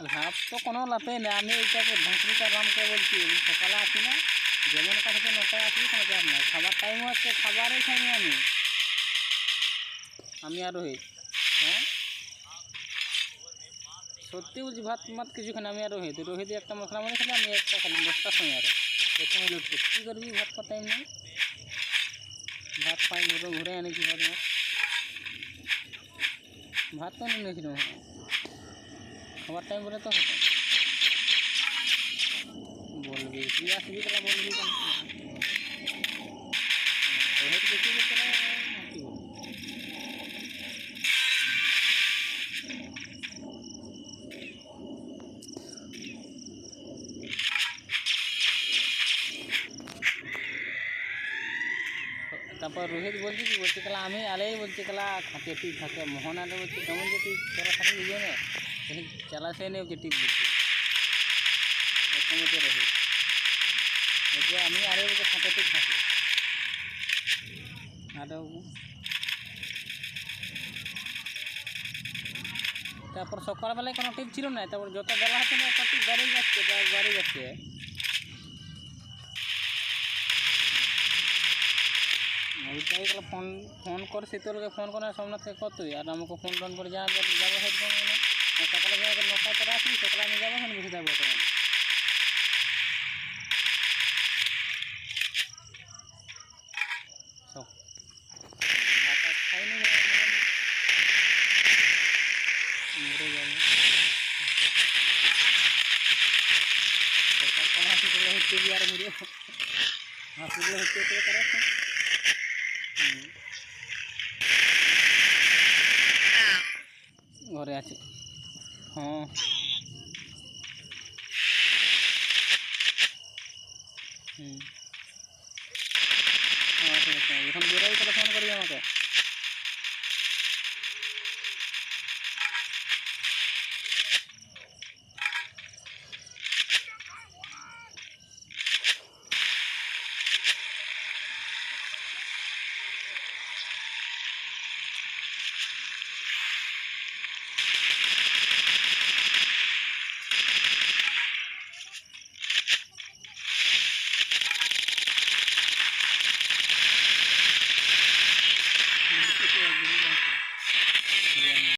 লাভ তো কোনো লাভেই নেই। আমি এইটাকে ভাঁকড়িটা রামকে বলছি সকালে আসি না, যেমন কাছে 9টায় আসি কোনো চাপ নাই। খাবার টাইমও আছে, খাবারই খাইনি আমি আর রোহিত। হ্যাঁ সত্যি বলছি, ভাত মাত কিছু খানি আমি আর রোহিত একটা মশলা মনে খেলে, আমি একটা খালি 10টার সময় আরও প্রথমে লুট করছি। কী করবি, ভাত খাওয়ার টাইম নেই, ভাত পাই ঘুরে এনেছি ভাত তো নিয়েছিল খাবার টাইম বলে তো হতো। বলবি তুই আসবি তাহলে বলবি কেন, রোহিত বেশি বলতে না কী বলবি। তারপর রোহিত বলছি কি বলছি তাহলে আমি আলেই বলছি তাহলে থাকে ঠিক থাকে মোহন আলে বলছি কেমন যে তুই তোরা থাকে বুঝে না চালাসে নেই যে ঠিক বলছি প্রথমত রোহিত বলছি আমি আরে বলছি থাকে ঠিক থাকে আরও। তারপর সকালবেলায় কোনো টিপ ছিল না, তারপর যত বেলা হচ্ছে না তত ঠিক বাড়ি যাচ্ছে। ওইটাই তাহলে ফোন করে শীতলকে ফোন করে সোমনাথকে কতই আর আমাকে ফোন করে যাবো হয়তো সকালে যাবো 9টায় তোরা আসবি, সকালে আমি যাবো ওখানে বসে যাবো তখন ভাত খাইনি মরে যাবো। হাসিগুলো হচ্ছে কি আর ঘুরে হাসিগুলো হচ্ছে তারা ঘরে আছে। হ্যাঁ